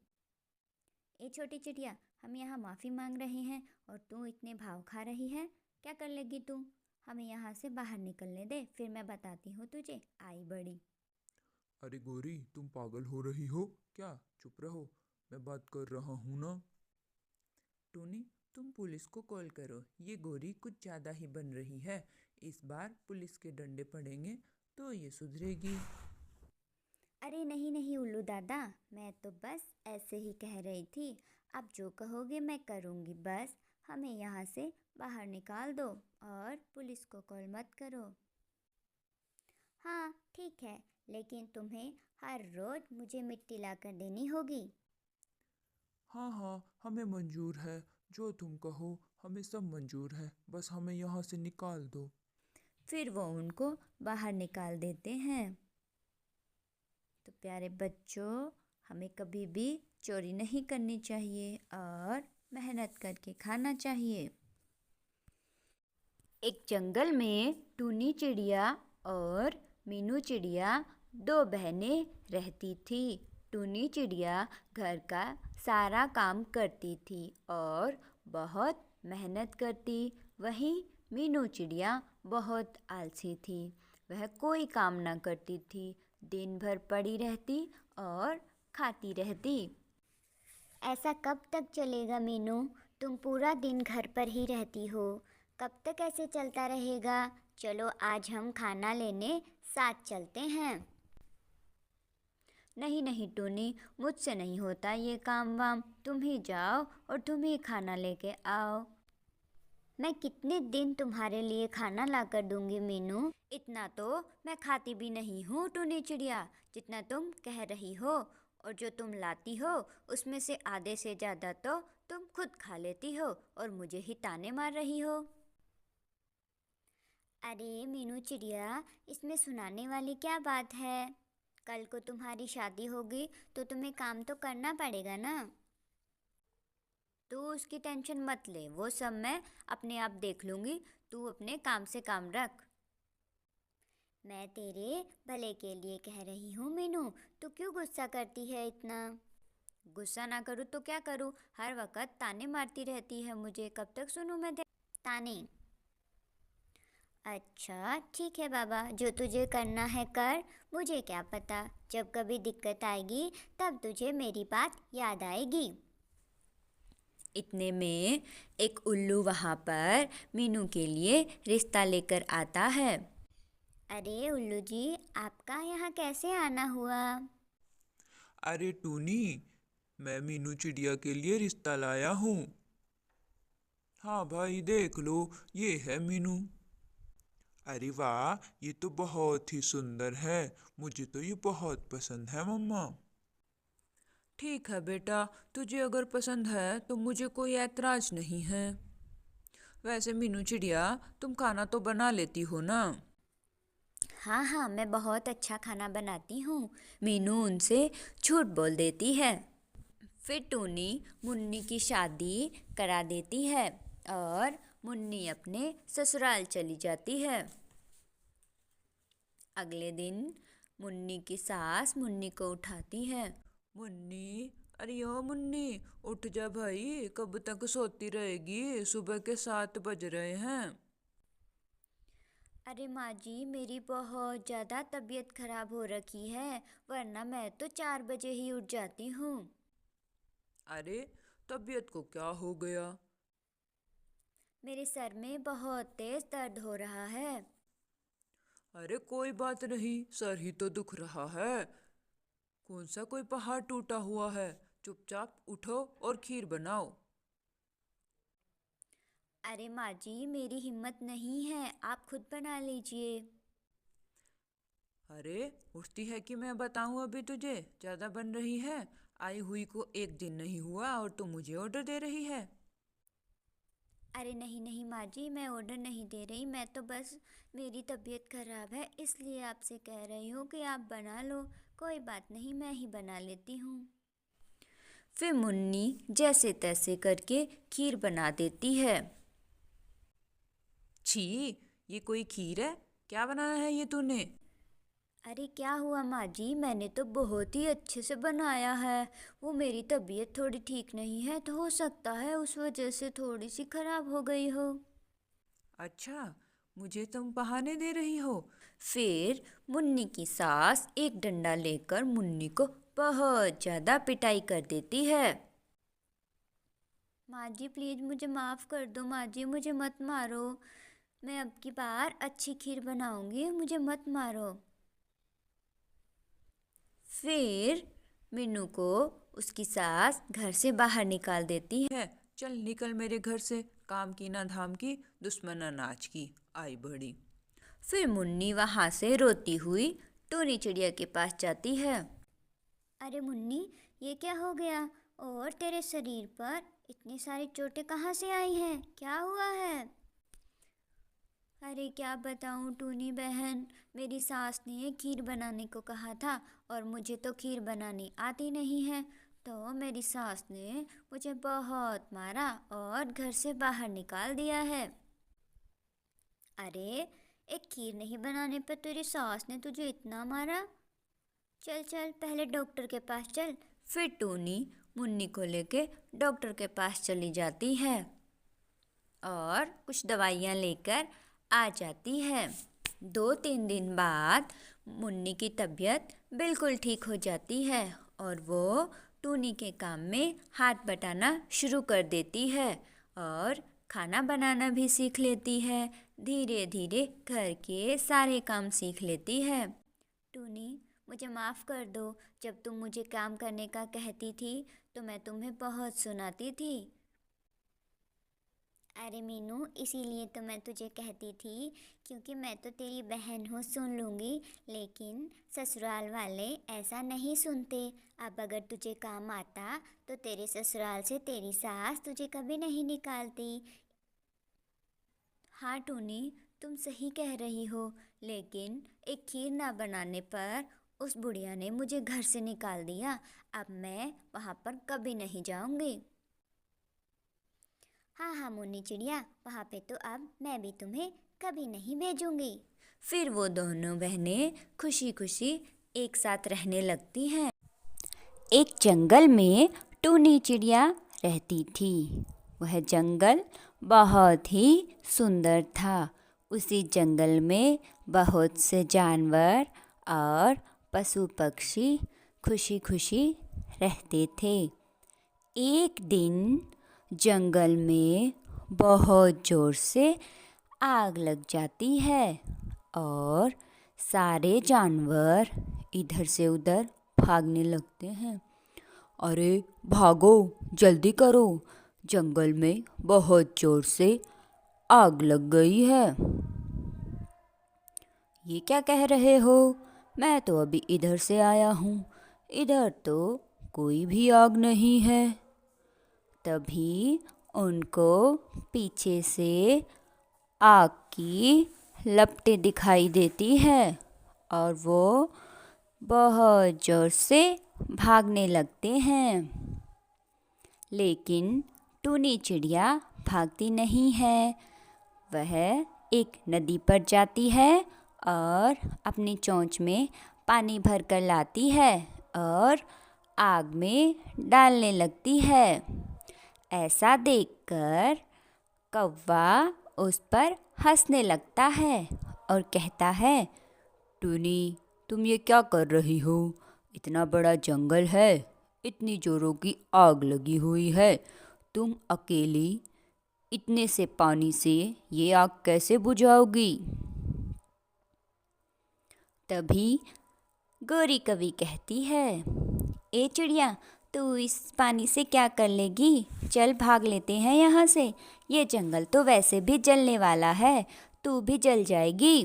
ए छोटी चिड़िया, हम यहाँ माफ़ी मांग रहे हैं और तू इतने भाव खा रही है, क्या कर लेगी तू? हमें यहाँ से बाहर निकलने दे, फिर मैं बताती हूँ तुझे आई बड़ी। अरे गोरी, तुम पागल हो रही हो क्या? चुप रहो, मैं बात कर रहा हूँ ना। टोनी, तुम पुलिस को कॉल करो, ये गोरी कुछ ज़्यादा ही बन रही है। इस बार पुलिस के डंडे पड़ेंगे तो ये सुधरेगी। अरे नहीं नहीं उल्लू दादा, मैं तो बस ऐसे ही कह रही थी। आप जो कहोगे मैं करूँगी, बस हमें यहाँ से बाहर निकाल दो और पुलिस को कॉल मत करो। हाँ ठीक है, लेकिन तुम्हें हर रोज मुझे मिट्टी लाकर देनी होगी। हाँ हाँ, हमें मंजूर है। जो तुम कहो हमें सब मंजूर है, बस हमें यहाँ से निकाल दो। फिर वो उनको बाहर निकाल देते हैं। तो प्यारे बच्चों, हमें कभी भी चोरी नहीं करनी चाहिए और मेहनत करके खाना चाहिए। एक जंगल में टूनी चिड़िया और मीनू चिड़िया दो बहनें रहती थी। टूनी चिड़िया घर का सारा काम करती थी और बहुत मेहनत करती। वहीं मीनू चिड़िया बहुत आलसी थी। वह कोई काम ना करती थी, दिन भर पड़ी रहती और खाती रहती। ऐसा कब तक चलेगा मीनू? तुम पूरा दिन घर पर ही रहती हो। कब तक ऐसे चलता रहेगा? चलो आज हम खाना लेने साथ चलते हैं। नहीं नहीं टूनी, मुझसे नहीं होता ये काम वाम। तुम ही जाओ और तुम ही खाना लेके आओ। मैं कितने दिन तुम्हारे लिए खाना लाकर दूंगी मीनू? इतना तो मैं खाती भी नहीं हूँ टूनी चिड़िया, जितना तुम कह रही हो। और जो तुम लाती हो उसमें से आधे से ज़्यादा तो तुम खुद खा लेती हो और मुझे ही ताने मार रही हो। अरे मीनू चिड़िया, इसमें सुनाने वाली क्या बात है? कल को तुम्हारी शादी होगी तो तुम्हें काम तो करना पड़ेगा ना। तू उसकी टेंशन मत ले, वो सब मैं अपने आप देख लूँगी। तू अपने काम से काम रख। मैं तेरे भले के लिए कह रही हूँ मीनू, तू क्यों गुस्सा करती है इतना? गुस्सा ना करूँ तो क्या करूँ? हर वक्त ताने मारती रहती है मुझे। कब तक सुनूँ मैं ताने? अच्छा ठीक है बाबा, जो तुझे करना है कर। मुझे क्या पता, जब कभी दिक्कत आएगी तब तुझे मेरी बात याद आएगी। इतने में एक उल्लू वहाँ पर मीनू के लिए रिश्ता लेकर आता है। अरे उल्लू जी, आपका यहाँ कैसे आना हुआ? अरे टूनी, मैं मीनू चिड़िया के लिए रिश्ता लाया हूँ। हाँ भाई, देख लो, ये है मीनू। अरे वाह, ये तो बहुत ही सुंदर है। मुझे तो ये बहुत पसंद है मम्मा। ठीक है बेटा, तुझे अगर पसंद है तो मुझे कोई ऐतराज नहीं है। वैसे मीनू चिड़िया, तुम खाना तो बना लेती हो ना? हाँ हाँ, मैं बहुत अच्छा खाना बनाती हूँ। मीनू उनसे झूठ बोल देती है। फिर टूनी मुन्नी की शादी करा देती है और मुन्नी अपने ससुराल चली जाती है। अगले दिन मुन्नी की सास मुन्नी को उठाती है। मुन्नी, अरे ओ मुन्नी, उठ जा भाई, कब तक सोती रहेगी? सुबह के 7 बज रहे हैं। अरे माँ जी, मेरी बहुत ज़्यादा तबीयत खराब हो रखी है, वरना मैं तो 4 बजे ही उठ जाती हूँ। अरे, तबीयत को क्या हो गया? मेरे सर में बहुत तेज़ दर्द हो रहा है। अरे कोई बात नहीं, सर ही तो दुख रहा है। कौन सा कोई पहाड़ टूटा हुआ है? चुपचाप उठो और खीर बनाओ। अरे माँ जी, मेरी हिम्मत नहीं है, आप खुद बना लीजिए। अरे, उठती है कि मैं बताऊं अभी तुझे? ज्यादा बन रही है। आई हुई को एक दिन नहीं हुआ और तू मुझे ऑर्डर दे रही है। अरे नहीं नहीं माँ जी, मैं ऑर्डर नहीं दे रही, मैं तो बस मेरी तबीयत खराब है इसलिए आपसे कह रही हूँ कि आप बना लो। कोई बात नहीं, मैं ही बना लेती हूँ। फिर मुन्नी जैसे तैसे करके खीर बना देती है। छी, ये कोई खीर है? क्या बनाया है ये तूने? अरे क्या हुआ माँ जी, मैंने तो बहुत ही अच्छे से बनाया है। वो मेरी तबीयत थोड़ी ठीक नहीं है तो हो सकता है उस वजह से थोड़ी सी खराब हो गई हो। अच्छा, मुझे तुम बहाने दे रही हो? फिर मुन्नी की सास एक डंडा लेकर मुन्नी को बहुत ज़्यादा पिटाई कर देती है। माँ जी प्लीज़ मुझे माफ़ कर दो, माँ जी मुझे मत मारो। मैं अब की बार अच्छी खीर बनाऊंगी, मुझे मत मारो। फिर मीनू को उसकी सास घर से बाहर निकाल देती है। चल निकल मेरे घर से, काम की ना धाम की, दुश्मन अनाज की, आई बड़ी। फिर मुन्नी वहाँ से रोती हुई टूनी चिड़िया के पास जाती है। अरे मुन्नी, ये क्या हो गया? और तेरे शरीर पर इतनी सारी चोटें कहाँ से आई हैं? क्या हुआ है? अरे क्या बताऊँ टूनी बहन, मेरी सास ने खीर बनाने को कहा था और मुझे तो खीर बनानी आती नहीं है, तो मेरी सास ने मुझे बहुत मारा और घर से बाहर निकाल दिया है। अरे, एक खीर नहीं बनाने पर तेरी सास ने तुझे इतना मारा? चल चल पहले डॉक्टर के पास चल। फिर टूनी मुन्नी को लेके डॉक्टर के पास चली जाती है और कुछ दवाइयाँ लेकर आ जाती है। 2-3 दिन बाद मुन्नी की तबीयत बिल्कुल ठीक हो जाती है और वो टूनी के काम में हाथ बटाना शुरू कर देती है और खाना बनाना भी सीख लेती है। धीरे धीरे घर के सारे काम सीख लेती है। टूनी, मुझे माफ़ कर दो। जब तुम मुझे काम करने का कहती थी तो मैं तुम्हें बहुत सुनाती थी। अरे मीनू, इसीलिए तो मैं तुझे कहती थी, क्योंकि मैं तो तेरी बहन हूँ, सुन लूँगी। लेकिन ससुराल वाले ऐसा नहीं सुनते। अब अगर तुझे काम आता तो तेरे ससुराल से तेरी सास तुझे कभी नहीं निकालती। हाँ टूनी, तुम सही कह रही हो, लेकिन एक खीर ना बनाने पर उस बुढ़िया ने मुझे घर से निकाल दिया। अब मैं वहाँ पर कभी नहीं जाऊँगी। हाँ हाँ मुन्नी चिड़िया, वहाँ पे तो अब मैं भी तुम्हें कभी नहीं भेजूंगी। फिर वो दोनों बहनें खुशी खुशी एक साथ रहने लगती हैं। एक जंगल में टूनी चिड़िया रहती थी। वह जंगल बहुत ही सुंदर था। उसी जंगल में बहुत से जानवर और पशु पक्षी खुशी खुशी रहते थे। एक दिन जंगल में बहुत ज़ोर से आग लग जाती है और सारे जानवर इधर से उधर भागने लगते हैं। अरे भागो, जल्दी करो, जंगल में बहुत ज़ोर से आग लग गई है। ये क्या कह रहे हो? मैं तो अभी इधर से आया हूँ, इधर तो कोई भी आग नहीं है। तभी उनको पीछे से आग की लपटें दिखाई देती है और वो बहुत ज़ोर से भागने लगते हैं। लेकिन टूनी चिड़िया भागती नहीं है। वह एक नदी पर जाती है और अपनी चोंच में पानी भर कर लाती है और आग में डालने लगती है। ऐसा देखकर कौवा उस पर हंसने लगता है और कहता है, टूनी, तुम ये क्या कर रही हो? इतना बड़ा जंगल है, इतनी जोरों की आग लगी हुई है, तुम अकेली इतने से पानी से ये आग कैसे बुझाओगी? तभी गोरी कवि कहती है, ए चिड़िया, तू इस पानी से क्या कर लेगी? चल भाग लेते हैं यहाँ से। ये जंगल तो वैसे भी जलने वाला है, तू भी जल जाएगी।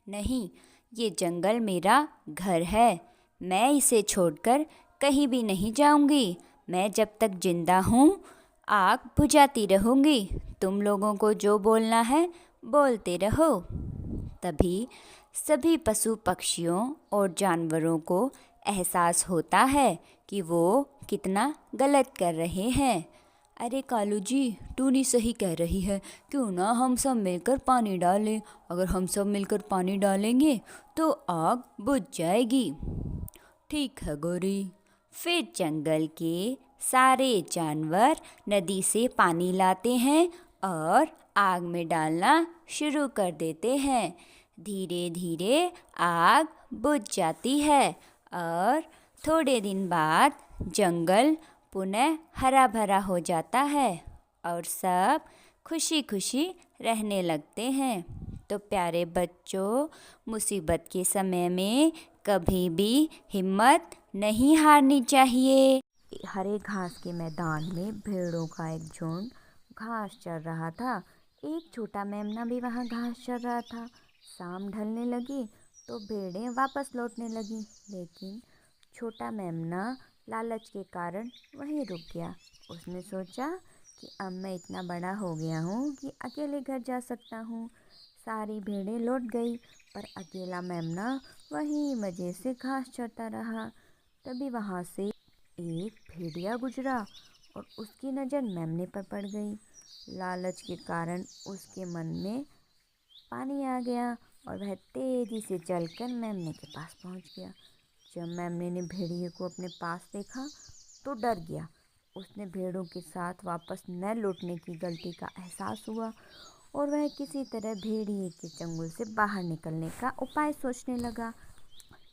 नहीं, ये जंगल मेरा घर है, मैं इसे छोड़कर कहीं भी नहीं जाऊंगी। मैं जब तक जिंदा हूँ आग बुझाती रहूँगी। तुम लोगों को जो बोलना है बोलते रहो। तभी सभी पशु पक्षियों और जानवरों को एहसास होता है कि वो कितना गलत कर रहे हैं। अरे कालू जी, टूनी सही कह रही है, क्यों ना हम सब मिलकर पानी डालें। अगर हम सब मिलकर पानी डालेंगे तो आग बुझ जाएगी। ठीक है गौरी। फिर जंगल के सारे जानवर नदी से पानी लाते हैं और आग में डालना शुरू कर देते हैं। धीरे धीरे आग बुझ जाती है और थोड़े दिन बाद जंगल पुनः हरा भरा हो जाता है और सब खुशी खुशी रहने लगते हैं। तो प्यारे बच्चों, मुसीबत के समय में कभी भी हिम्मत नहीं हारनी चाहिए। हरे घास के मैदान में भेड़ों का एक झुंड घास चर रहा था। एक छोटा मेमना भी वहाँ घास चर रहा था। शाम ढलने लगी तो भेड़ें वापस लौटने लगी, लेकिन छोटा मेमना लालच के कारण वहीं रुक गया। उसने सोचा कि अब मैं इतना बड़ा हो गया हूँ कि अकेले घर जा सकता हूँ। सारी भेड़ें लौट गई, पर अकेला मेमना वहीं मज़े से घास चरता रहा। तभी वहाँ से एक भेड़िया गुजरा और उसकी नज़र मेमने पर पड़ गई। लालच के कारण उसके मन में पानी आ गया और वह तेज़ी से चलकर मेमने के पास पहुँच गया। जब मेमने ने भेड़िए को अपने पास देखा तो डर गया। उसने भेड़ों के साथ वापस न लौटने की गलती का एहसास हुआ और वह किसी तरह भेड़िए के चंगुल से बाहर निकलने का उपाय सोचने लगा।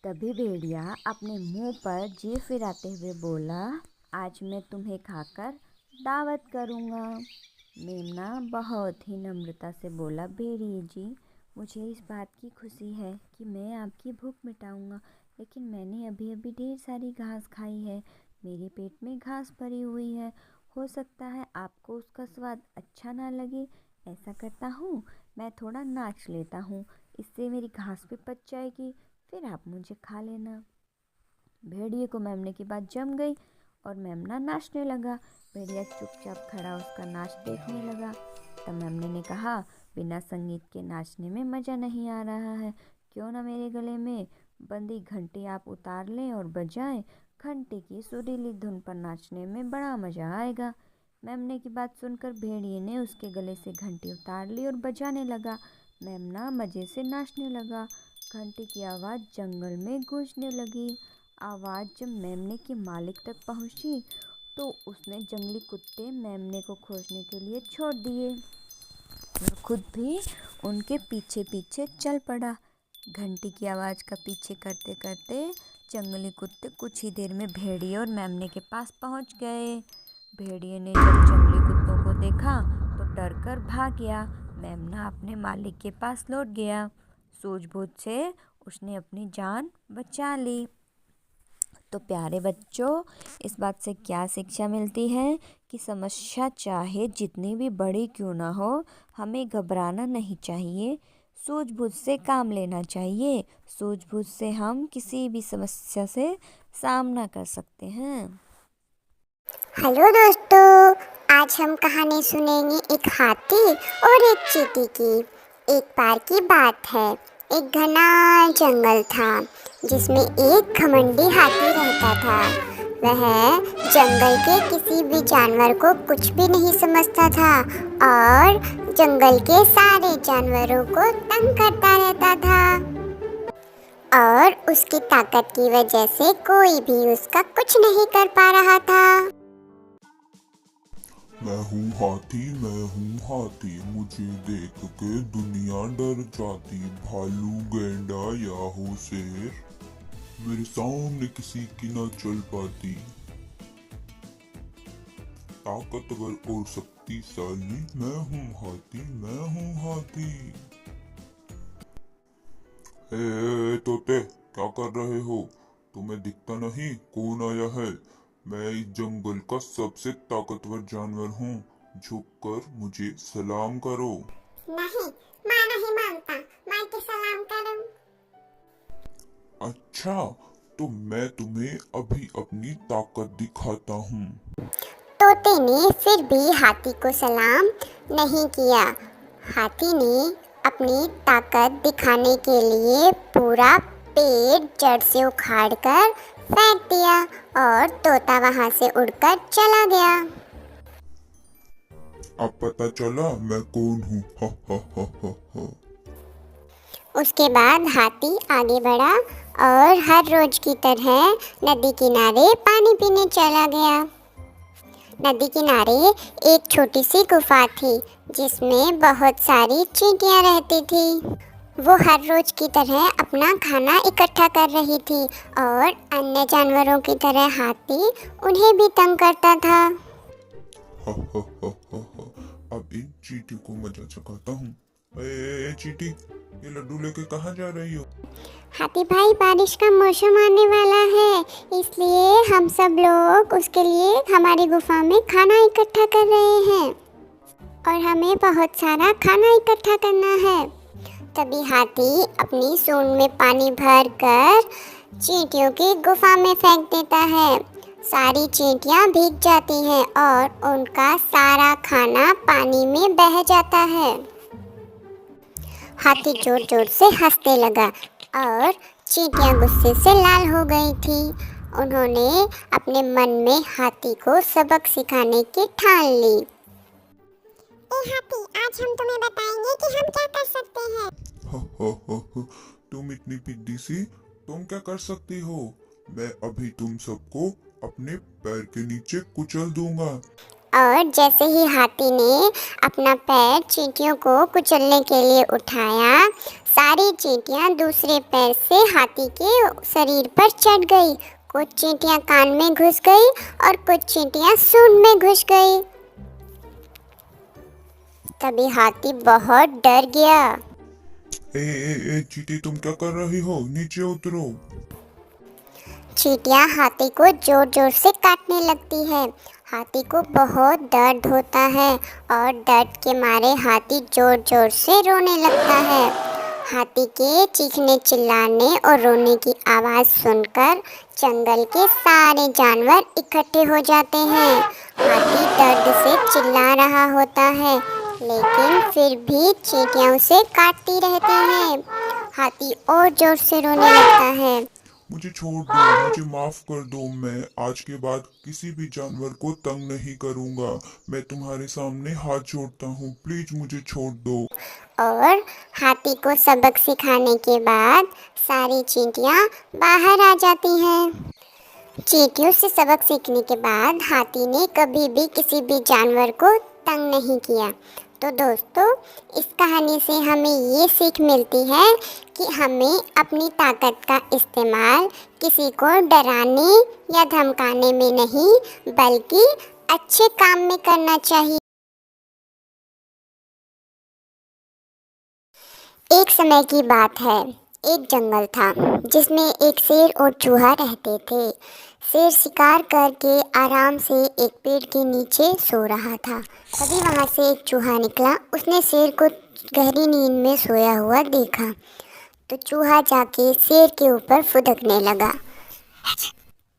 तभी भेड़िया अपने मुंह पर जीभ फिराते हुए बोला, आज मैं तुम्हें खाकर दावत करूँगा। मेमना बहुत ही नम्रता से बोला, भेड़िए जी, मुझे इस बात की खुशी है कि मैं आपकी भूख मिटाऊंगा, लेकिन मैंने अभी अभी ढेर सारी घास खाई है। मेरे पेट में घास भरी हुई है। हो सकता है आपको उसका स्वाद अच्छा ना लगे। ऐसा करता हूँ, मैं थोड़ा नाच लेता हूँ, इससे मेरी घास भी पच जाएगी, फिर आप मुझे खा लेना। भेड़िए को मेमने की बात जम गई और मेमना नाचने लगा। भेड़िया चुपचाप खड़ा उसका नाच देखने लगा। तब मेमने ने कहा, बिना संगीत के नाचने में मज़ा नहीं आ रहा है। क्यों ना मेरे गले में बंदी घंटी आप उतार लें और बजाएं। घंटी की सुरीली धुन पर नाचने में बड़ा मज़ा आएगा। मेमने की बात सुनकर भेड़िए ने उसके गले से घंटी उतार ली और बजाने लगा। मेमना मज़े से नाचने लगा। घंटी की आवाज़ जंगल में गूंजने लगी। आवाज़ जब मेमने के मालिक तक पहुंची तो उसने जंगली कुत्ते मेमने को खोजने के लिए छोड़ दिए और खुद भी उनके पीछे पीछे चल पड़ा। घंटी की आवाज़ का पीछे करते करते जंगली कुत्ते कुछ ही देर में भेड़िए और मेमने के पास पहुंच गए। भेड़िए ने जब जंगली कुत्तों को देखा तो डर कर भाग गया। मेमना अपने मालिक के पास लौट गया। सूझबूझ से उसने अपनी जान बचा ली। तो प्यारे बच्चों, इस बात से क्या शिक्षा मिलती है कि समस्या चाहे जितनी भी बड़ी क्यों ना हो, हमें घबराना नहीं चाहिए। सूझबूझ से काम लेना चाहिए। सूझबूझ से हम किसी भी समस्या से सामना कर सकते हैं। हेलो दोस्तों, आज हम कहानी सुनेंगे एक हाथी और एक चींटी की। एक बार की बात है, एक घना जंगल था जिसमें एक घमंडी हाथी रहता था। वह जंगल के किसी भी जानवर को कुछ भी नहीं समझता था और जंगल के सारे जानवरों को तंग करता रहता था और उसकी ताकत की वजह से कोई भी उसका कुछ नहीं कर पा रहा था। मैं हूँ हाथी, मुझे देख के दुनिया डर जाती। भालू, गैंडा या हो शेर, मेरे सामने किसी की न चल पाती। ताकतवर और शक्तिशाली, मैं हूँ हाथी। तोते, क्या कर रहे हो? तुम्हें दिखता नहीं कौन आया है? मैं इस जंगल का सबसे ताकतवर जानवर हूँ। झुककर मुझे सलाम करो। नहीं, मैं नहीं मानता, मैं तो सलाम करूं। अच्छा, तो मैं तुम्हें अभी अपनी ताकत दिखाता हूँ। तोते ने फिर भी हाथी को सलाम नहीं किया। हाथी ने अपनी ताकत दिखाने के लिए पूरा पेड़ जड़ से उखाड़कर फेंक दिया और तोता वहां से उड़कर चला गया। अब पता चला मैं कौन हूँ। हा हा हा हा हा। उसके बाद हाथी आगे बढ़ा और हर रोज की तरह नदी किनारे पानी पीने चला गया। नदी किनारे एक छोटी सी गुफा थी जिसमें बहुत सारी चींटियां रहती थी। वो हर रोज की तरह अपना खाना इकट्ठा कर रही थी और अन्य जानवरों की तरह हाथी उन्हें भी तंग करता था। हा हा हा हा हा। अब इन चींटी को मजा चखाता हूँ। ए चींटी, ये लड्डू लेके कहाँ जा रही हो? हाथी भाई, बारिश का मौसम आने वाला है, इसलिए हम सब लोग उसके लिए हमारी गुफा में खाना इकट्ठा कर रहे हैं। और हमें बहुत सारा खाना इकट्ठा करना है। तभी हाथी अपनी सूंड में पानी भर कर चींटियों की गुफा में फेंक देता है। सारी चींटियां भीग जाती हैं और उनका सारा खाना पानी में बह जाता है। हाथी जोर जोर से हंसने लगा और चींटियां गुस्से से लाल हो गई थी। उन्होंने अपने मन में हाथी को सबक सिखाने की ठान ली। ए हाथी, आज हम तुम्हें बताएंगे कि हम क्या कर सकते हैं। तुम इतनी पिद्दी सी, तुम क्या कर सकती हो? मैं अभी तुम सबको अपने पैर के नीचे कुचल दूंगा। और जैसे ही हाथी ने अपना पैर चींटियों को कुचलने के लिए उठाया, सारी चींटियां दूसरे पैर से हाथी के शरीर पर चढ़ गई। कुछ चींटियां कान में घुस गई और कुछ चींटियां सूंड में घुस गई। तभी हाथी बहुत डर गया। ए चींटी, तुम क्या कर रही हो? नीचे उतरो। चींटियां हाथी को जोर जोर से काटने लगती है। हाथी को बहुत दर्द होता है और दर्द के मारे हाथी जोर जोर से रोने लगता है। हाथी के चीखने चिल्लाने और रोने की आवाज़ सुनकर जंगल के सारे जानवर इकट्ठे हो जाते हैं। हाथी दर्द से चिल्ला रहा होता है, लेकिन फिर भी चींटियां उसे काटती रहती हैं। हाथी और जोर से रोने लगता है। मुझे छोड़ दो, मुझे माफ कर दो। मैं आज के बाद किसी भी जानवर को तंग नहीं करूंगा। मैं तुम्हारे सामने हाथ जोड़ता हूँ, प्लीज मुझे छोड़ दो। और हाथी को सबक सिखाने के बाद सारी चींटियां बाहर आ जाती हैं। चींटियों से सबक सीखने के बाद हाथी ने कभी भी किसी भी जानवर को तंग नहीं किया। तो दोस्तों, इस कहानी से हमें ये सीख मिलती है कि हमें अपनी ताकत का इस्तेमाल किसी को डराने या धमकाने में नहीं, बल्कि अच्छे काम में करना चाहिए। एक समय की बात है, एक जंगल था जिसमें एक शेर और चूहा रहते थे। शेर शिकार करके आराम से एक पेड़ के नीचे सो रहा था। तभी वहाँ से एक चूहा निकला। उसने शेर को गहरी नींद में सोया हुआ देखा, तो चूहा जाके शेर के ऊपर फुदकने लगा।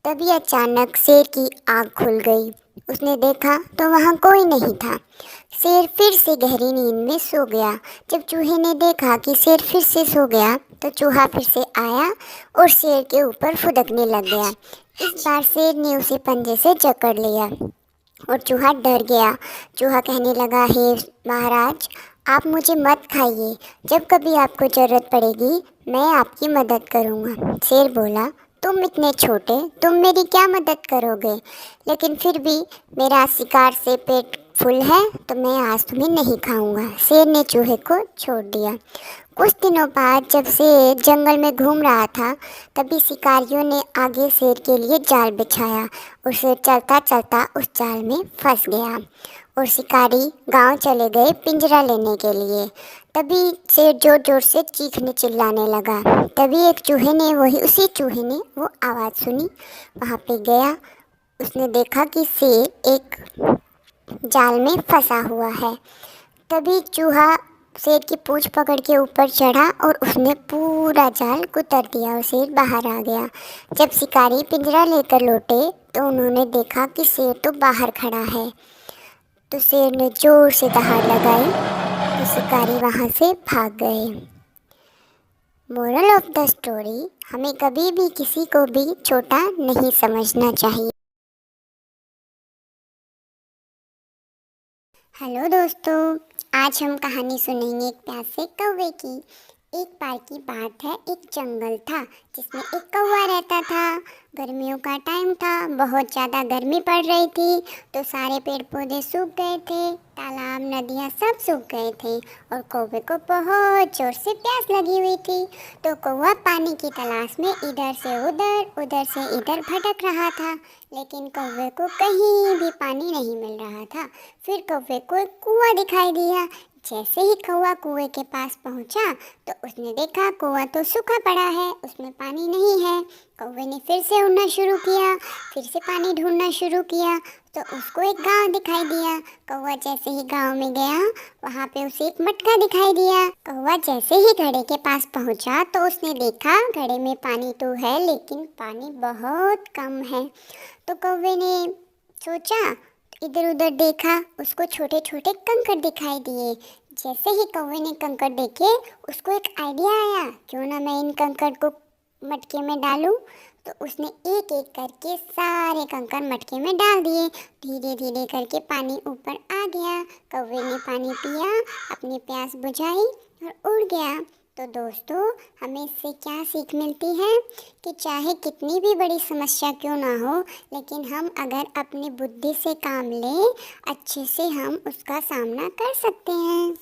तभी अचानक शेर की आँख खुल गई। उसने देखा तो वहाँ कोई नहीं था। शेर फिर से गहरी नींद में सो गया। जब चूहे ने देखा कि शेर फिर से सो गया, तो चूहा फिर से आया और शेर के ऊपर फुदकने लग गया। इस बार शेर ने उसे पंजे से जकड़ लिया और चूहा डर गया। चूहा कहने लगा, हे महाराज, आप मुझे मत खाइए। जब कभी आपको ज़रूरत पड़ेगी, मैं आपकी मदद करूँगा। शेर बोला, तुम इतने छोटे, तुम मेरी क्या मदद करोगे? लेकिन फिर भी मेरा शिकार से पेट फुल है, तो मैं आज तुम्हें नहीं खाऊंगा। शेर ने चूहे को छोड़ दिया। कुछ दिनों बाद जब शेर जंगल में घूम रहा था, तभी शिकारियों ने आगे शेर के लिए जाल बिछाया और शेर चलता चलता उस जाल में फंस गया और शिकारी गांव चले गए पिंजरा लेने के लिए। तभी शेर जोर जोर से चीखने चिल्लाने लगा। तभी एक चूहे ने उसी चूहे ने वो आवाज़ सुनी, वहाँ पे गया। उसने देखा कि शेर एक जाल में फंसा हुआ है। तभी चूहा शेर की पूंछ पकड़ के ऊपर चढ़ा और उसने पूरा जाल कुतर दिया और शेर बाहर आ गया। जब शिकारी पिंजरा लेकर लौटे तो उन्होंने देखा कि शेर तो बाहर खड़ा है। तो शेर ने जोर से दहाड़ लगाई तो शिकारी वहाँ से भाग गए। मोरल ऑफ द स्टोरी, हमें कभी भी किसी को भी छोटा नहीं समझना चाहिए। हेलो दोस्तों, आज हम कहानी सुनेंगे एक प्यासे कौवे की। एक बार की बात है, एक जंगल था जिसमें एक कौवा रहता था। गर्मियों का टाइम था, बहुत ज़्यादा गर्मी पड़ रही थी, तो सारे पेड़ पौधे सूख गए थे, तालाब नदियाँ सब सूख गए थे और कौवे को बहुत ज़ोर से प्यास लगी हुई थी। तो कौवा पानी की तलाश में इधर से उधर से इधर भटक रहा था, लेकिन कौवे को कहीं भी पानी नहीं मिल रहा था। फिर कौवे को एक कुआं दिखाई दिया जैसे ही कौवा कुएं के पास पहुंचा तो उसने देखा कुआं तो सूखा पड़ा है, उसमें पानी नहीं है। कौवे ने फिर से उड़ना शुरू किया, फिर से पानी ढूंढना शुरू किया तो उसको एक गांव दिखाई दिया। कौवा जैसे ही गांव में गया वहां पे उसे एक मटका दिखाई दिया। कौवा जैसे ही घड़े के पास पहुंचा तो उसने देखा घड़े में पानी तो है लेकिन पानी बहुत कम है। तो कौवे ने सोचा, इधर उधर देखा, उसको छोटे छोटे कंकड़ दिखाई दिए। जैसे ही कौवे ने कंकड़ देखे उसको एक आइडिया आया, क्यों ना मैं इन कंकड़ को मटके में डालूं। तो उसने एक एक करके सारे कंकड़ मटके में डाल दिए। धीरे धीरे करके पानी ऊपर आ गया। कौवे ने पानी पिया, अपनी प्यास बुझाई और उड़ गया। तो दोस्तों, हमें इससे क्या सीख मिलती है कि चाहे कितनी भी बड़ी समस्या क्यों ना हो, लेकिन हम अगर अपनी बुद्धि से काम लें, अच्छे से हम उसका सामना कर सकते हैं।